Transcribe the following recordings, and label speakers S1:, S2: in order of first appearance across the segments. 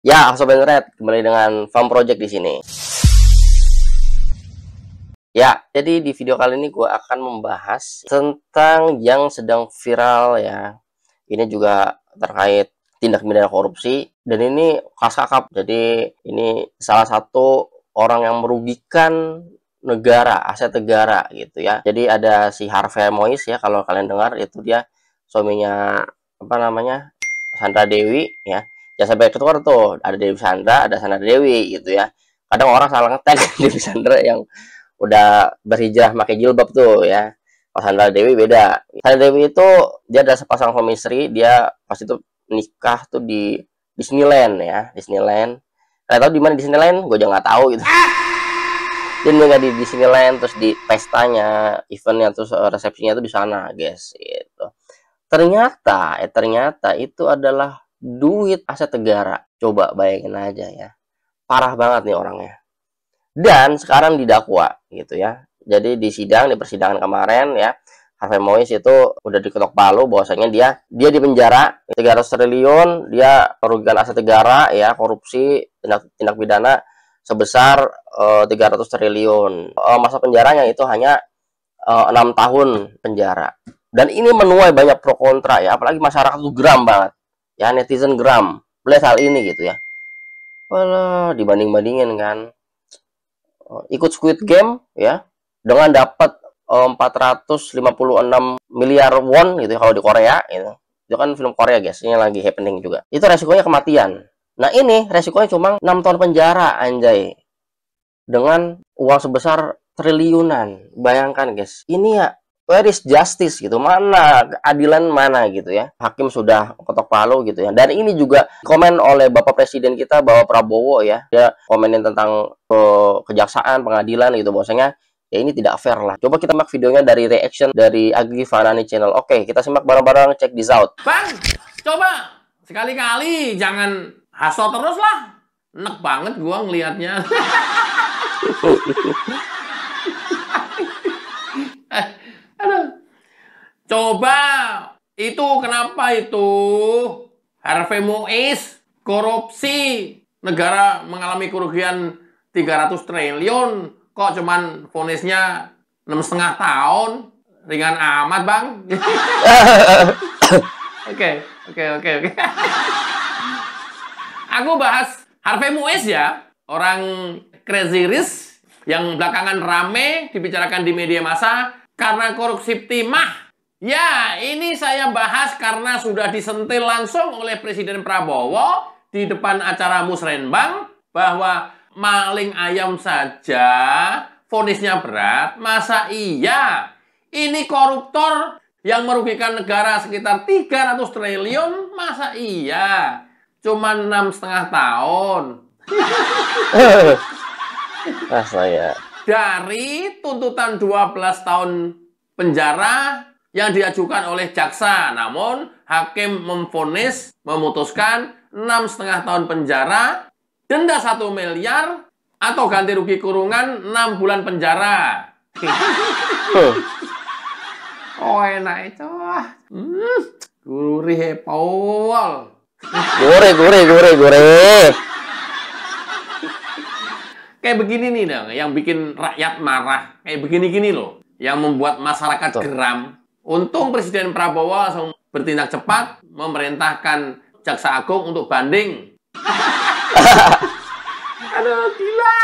S1: Ya, Sobat Internet, kembali dengan Farm Project di sini. Ya, jadi di video kali ini gue akan membahas tentang yang sedang viral ya. Ini juga terkait tindak pidana korupsi dan ini khas kakap. Jadi ini salah satu orang yang merugikan negara, aset negara gitu ya. Jadi ada si Harvey Mois ya, kalau kalian dengar itu dia suaminya apa namanya? Sandra Dewi ya. Jangan sampai ketukar tuh, ada Dewi Sandra, ada Sandra Dewi gitu ya. Kadang orang salah ngetek Dewi Sandra yang udah berhijrah pakai jilbab tuh ya. Kalau Sandra Dewi beda. Sandra Dewi itu dia ada sepasang suami istri, dia pas itu nikah tuh di Disneyland ya, Disneyland. Kalian tahu di mana Disneyland? Gue juga nggak tahu gitu. Dia nikah di Disneyland, terus di pestanya, eventnya, terus resepsinya tuh di sana, guys. Gitu. Ternyata itu adalah duit aset negara. Coba bayangin aja ya. Parah banget nih orangnya. Dan sekarang didakwa gitu ya. Jadi di persidangan kemarin ya, Harvey Mois itu udah diketok palu bahwasanya dia di penjara 300 triliun, dia merugikan aset negara ya, korupsi, tindak pidana sebesar 300 triliun. Masa penjaranya itu hanya 6 tahun penjara. Dan ini menuai banyak pro kontra ya, apalagi masyarakat tuh geram banget. Ya, netizen geram melihat hal ini gitu ya. Walah, dibanding-bandingin kan. Ikut Squid Game ya dengan dapat 456 miliar won gitu ya, kalau di Korea gitu. Itu kan film Korea guys, ini lagi happening juga. Itu resikonya kematian. Nah, ini resikonya cuma 6 tahun penjara anjay. Dengan uang sebesar triliunan. Bayangkan guys. Ini ya, where is justice gitu, mana keadilan mana gitu ya. Hakim sudah ketok palu gitu ya. Dan ini juga komen oleh Bapak Presiden kita, Bapak Prabowo ya. Dia komenin tentang kejaksaan, pengadilan gitu, bahwasanya ya ini tidak fair lah. Coba kita simak videonya dari reaction dari Agi Fanani Channel. Oke, kita simak bareng-bareng, check this out.
S2: Bang, coba sekali-kali jangan haso terus lah. Enak banget gua ngelihatnya. Aduh. Coba itu kenapa itu Harvey Mois korupsi, negara mengalami kerugian 300 triliun, kok cuman vonisnya 6,5 tahun, ringan amat bang. Oke. Aku bahas Harvey Mois ya, orang Crazy Rich yang belakangan rame dibicarakan di media massa karena korupsi timah. Ya, ini saya bahas karena sudah disentil langsung oleh Presiden Prabowo di depan acara Musrenbang bahwa maling ayam saja vonisnya berat. Masa iya? Ini koruptor yang merugikan negara sekitar 300 triliun. Masa iya? Cuman 6,5 tahun.
S1: Saya
S2: Dari tuntutan 12 tahun penjara yang diajukan oleh jaksa, namun hakim memutuskan 6,5 tahun penjara, denda 1 miliar, atau ganti rugi kurungan 6 bulan penjara. Oh enak itu. Gurih Paul.
S1: Gurih.
S2: Kayak begini nih dong, yang bikin rakyat marah. Kayak begini-gini loh, yang membuat masyarakat geram. Untung Presiden Prabowo langsung bertindak cepat, memerintahkan Jaksa Agung untuk banding. Aduh, gila.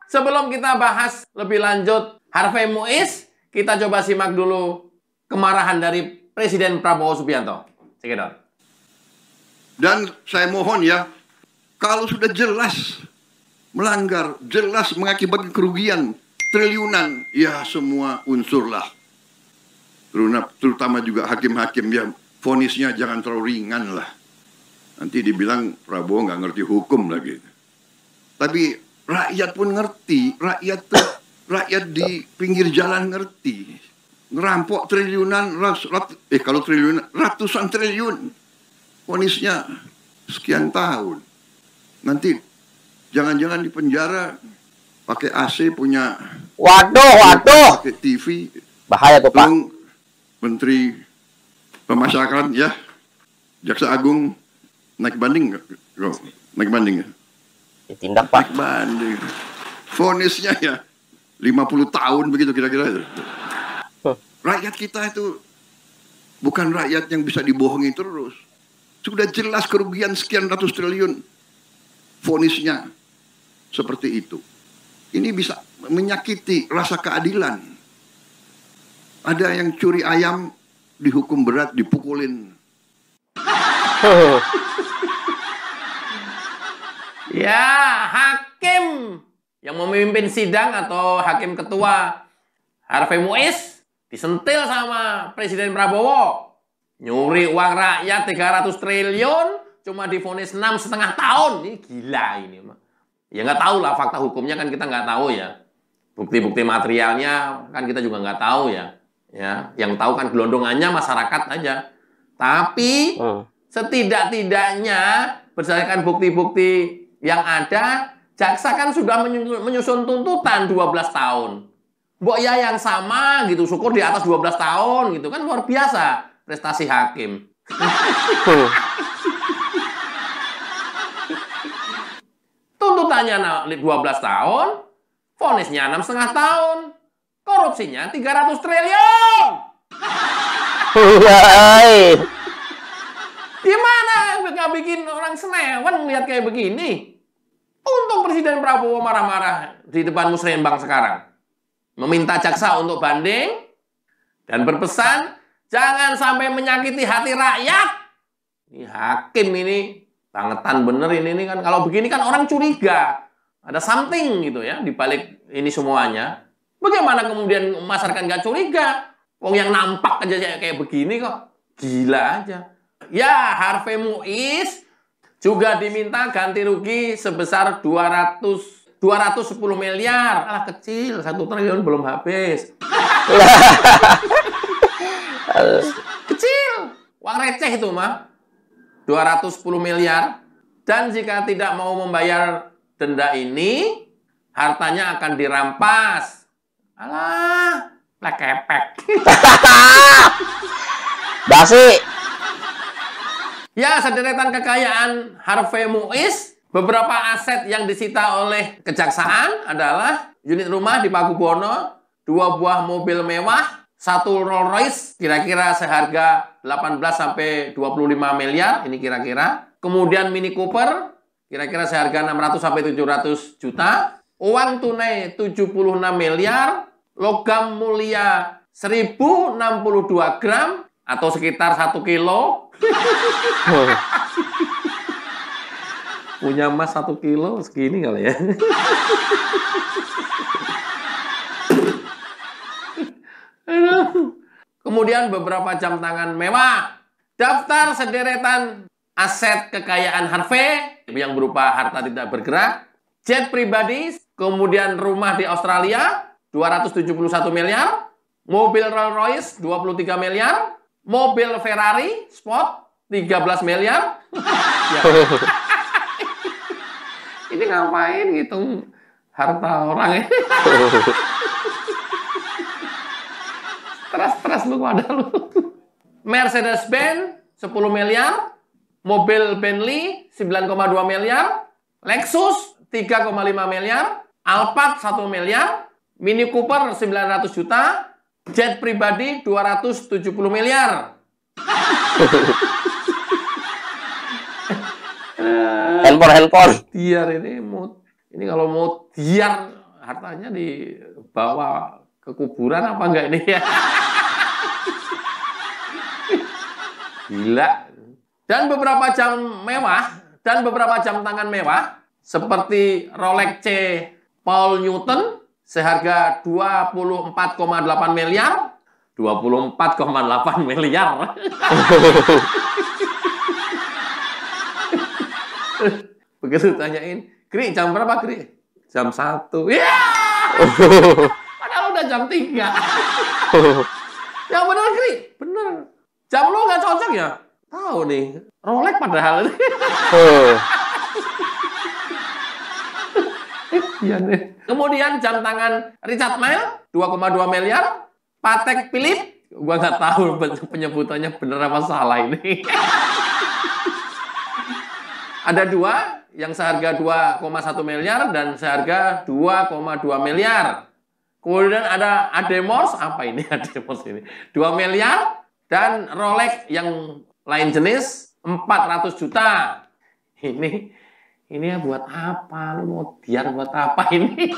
S2: Sebelum kita bahas lebih lanjut Harvey Mois, kita coba simak dulu kemarahan dari Presiden Prabowo Subianto. Cekidot.
S3: Dan saya mohon ya, kalau sudah jelas melanggar, jelas mengakibatkan kerugian triliunan, ya semua unsur lah. Terutama juga hakim-hakim ya, vonisnya jangan terlalu ringan lah. Nanti dibilang Prabowo nggak ngerti hukum lagi. Tapi rakyat pun ngerti, rakyat di pinggir jalan ngerti. Ngerampok triliunan, kalau triliunan, ratusan triliun. Vonisnya sekian tahun. Nanti jangan-jangan di penjara pakai AC punya.
S1: Waduh.
S3: Pakai TV.
S1: Bahaya tuh Pak.
S3: Menteri Pemasyarakatan ya, Jaksa Agung naik banding nggak? Naik banding ya?
S1: Ditindak, Pak.
S3: Naik banding. Vonisnya ya 50 tahun begitu kira-kira itu. Rakyat kita itu bukan rakyat yang bisa dibohongi terus. Sudah jelas kerugian sekian ratus triliun. Vonisnya seperti itu. Ini bisa menyakiti rasa keadilan. Ada yang curi ayam dihukum berat, dipukulin.
S2: Ya, hakim yang memimpin sidang atau hakim ketua Harvey Muiz disentil sama Presiden Prabowo. Nyuri uang rakyat 300 triliun cuma divonis 6,5 tahun. Ini gila ini. Ya nggak tahu lah, fakta hukumnya kan kita nggak tahu ya. Bukti-bukti materialnya kan kita juga nggak tahu ya. Ya, yang tahu kan gelondongannya masyarakat aja. Tapi setidak-tidaknya berdasarkan bukti-bukti yang ada, jaksa kan sudah menyusun tuntutan 12 tahun. Mbok ya yang sama gitu, syukur di atas 12 tahun gitu kan, luar biasa prestasi hakim. Tuntutannya 12 tahun, vonisnya 6,5 tahun, korupsinya 300 triliun. Gimana nggak bikin orang senewan lihat kayak begini? Untung Presiden Prabowo marah-marah di depan musrembang sekarang. Meminta jaksa untuk banding dan berpesan jangan sampai menyakiti hati rakyat. Ini hakim ini bangetan bener ini kan, kalau begini kan orang curiga ada something gitu ya di balik ini semuanya. Bagaimana kemudian masyarakat nggak curiga? Wong yang nampak aja kayak begini kok gila aja. Ya, Harvey Muiz juga diminta ganti rugi sebesar 210 miliar. Alah kecil, 1 triliun belum habis. Kecil, uang receh itu mah. 210 miliar. Dan jika tidak mau membayar denda ini, hartanya akan dirampas. Alah, kepek.
S1: Basi.
S2: Ya, sederetan kekayaan Harvey Muiz, beberapa aset yang disita oleh kejaksaan adalah unit rumah di Pakubono, 2 buah mobil mewah, 1 Rolls Royce, kira-kira seharga 18 sampai 25 miliar, ini kira-kira. Kemudian Mini Cooper, kira-kira seharga 600 sampai 700 juta. Uang tunai 76 miliar, logam mulia 1062 gram, atau sekitar 1 kilo. Punya emas 1 kilo segini kali ya. Kemudian beberapa jam tangan mewah. Daftar sederetan aset kekayaan Harvey yang berupa harta tidak bergerak, jet pribadi, kemudian rumah di Australia 271 miliar, mobil Rolls Royce 23 miliar, mobil Ferrari Sport 13 miliar. Ya. Ini ngapain ngitung harta orang ya? Stres lu ada lu. Mercedes-Benz 10 miliar, mobil Bentley 9,2 miliar, Lexus 3,5 miliar, Alphard 1 miliar, Mini Cooper 900 juta, jet pribadi 270 miliar.
S1: Handphone.
S2: Diar ini kalau mau diar hartanya dibawa ke kuburan apa enggak ini ya? Gila. Dan beberapa jam mewah dan beberapa jam tangan mewah seperti Rolex C Paul Newton seharga 24,8 miliar. 24,8 miliar. Begitu tanyain, Kri, jam berapa, Kri? Jam 1. Ya! Padahal udah jam 3. Yang bener, Kri? Bener. Jam lo nggak cocok ya? Tahu nih, Rolex padahal. Iya nih. Kemudian jam tangan Richard Mille 2,2 miliar. Patek Philippe, gua nggak tahu penyebutannya bener apa salah ini. Ada dua, yang seharga 2,1 miliar dan seharga 2,2 miliar. Kemudian ada Ademos, apa ini Ademos ini? 2 miliar dan Rolex yang lain jenis 400 juta. Ini ya buat apa? Lu mau biar buat apa ini?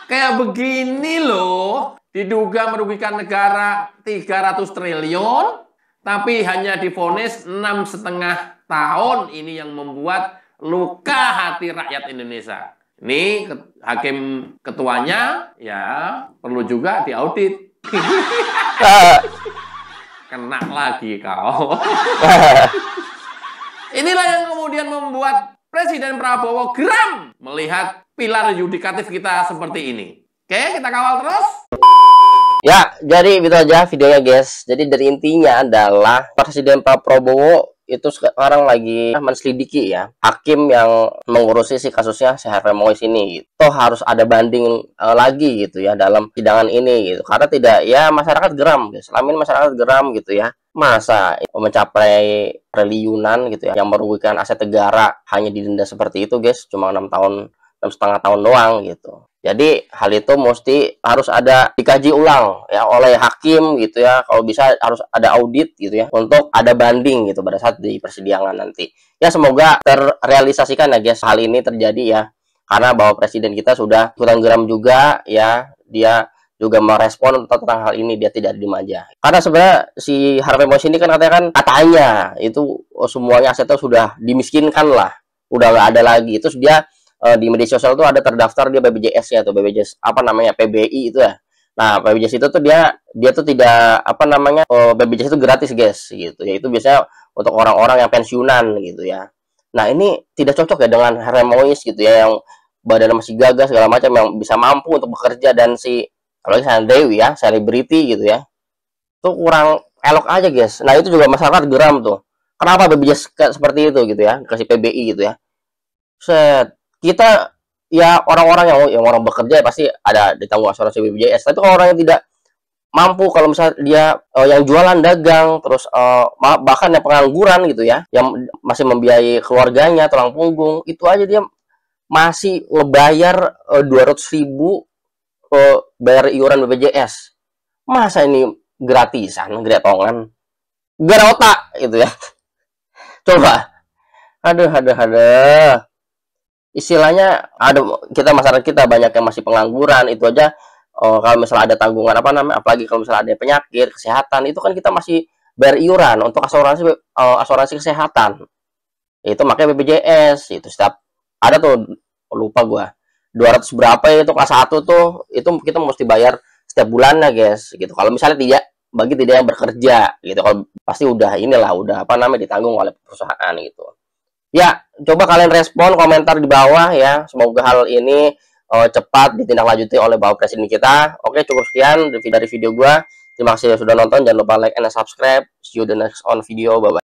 S2: Kayak begini loh, diduga merugikan negara 300 triliun, tapi hanya divonis 6,5 tahun. Ini yang membuat luka hati rakyat Indonesia. Ini hakim ketuanya ya perlu juga diaudit. Kena lagi kau. Inilah yang kemudian membuat Presiden Prabowo geram melihat pilar yudikatif kita seperti ini. Oke, kita kawal terus.
S1: Ya, jadi itu aja videonya guys. Jadi dari intinya adalah Presiden Pak Prabowo itu sekarang lagi menselidiki ya hakim yang mengurusi si kasusnya si Harvey Mois ini. Toh harus ada banding lagi gitu ya dalam sidangan ini gitu. Karena tidak ya masyarakat geram guys. Selama ini masyarakat geram gitu ya. Masa mencapai triliunan gitu ya yang merugikan aset negara hanya didenda seperti itu guys, cuma 6,5 tahun doang gitu. Jadi hal itu mesti harus ada dikaji ulang ya oleh hakim gitu ya. Kalau bisa harus ada audit gitu ya untuk ada banding gitu pada saat di persidangan nanti. Ya semoga terrealisasikan ya guys hal ini terjadi ya. Karena bahwa presiden kita sudah ikutan geram juga ya, dia juga merespon tentang hal ini, dia tidak dimanja. Karena sebenarnya si Harvey Mois ini kan katanya itu semuanya asetnya sudah dimiskinkan lah, udah nggak ada lagi. Terus dia di media sosial tuh ada terdaftar dia BPJS-nya atau BPJS apa namanya PBI itu ya. Nah, BPJS itu tuh dia tuh tidak apa namanya BPJS itu gratis guys gitu. Ya itu biasanya untuk orang-orang yang pensiunan gitu ya. Nah, ini tidak cocok ya dengan Harvey Mois gitu ya yang badannya masih gagah segala macam yang bisa mampu untuk bekerja dan si kalau misalnya Dewi ya, selebriti gitu ya. Itu kurang elok aja guys. Nah, itu juga masyarakat geram tuh. Kenapa BPJS seperti itu gitu ya, kasih PBI gitu ya. Set kita ya orang-orang yang orang bekerja pasti ada ditanggung asuransi BPJS. Tapi kalau orang yang tidak mampu, kalau misalnya dia yang jualan dagang terus bahkan yang pengangguran gitu ya, yang masih membiayai keluarganya tulang punggung, itu aja dia masih ngebayar 200.000 bayar iuran BPJS. Masa ini gratisan, gretongan, gara otak gitu ya. Coba, aduh. Istilahnya ada kita masyarakat kita banyak yang masih pengangguran, itu aja kalau misalnya ada tanggungan apa namanya, apalagi kalau misalnya ada penyakit kesehatan itu kan kita masih bayar iuran untuk asuransi kesehatan. Itu makanya BPJS itu setiap ada tuh lupa gua 200 berapa itu kelas 1 tuh itu kita mesti bayar setiap bulannya guys gitu. Kalau misalnya tidak yang bekerja gitu, kalau pasti udah apa namanya ditanggung oleh perusahaan gitu. Ya, coba kalian respon komentar di bawah ya. Semoga hal ini cepat ditindaklanjuti oleh Bapak Presiden kita. Oke, cukup sekian dari video gua. Terima kasih sudah nonton. Jangan lupa like and subscribe. See you the next on video. Bye-bye.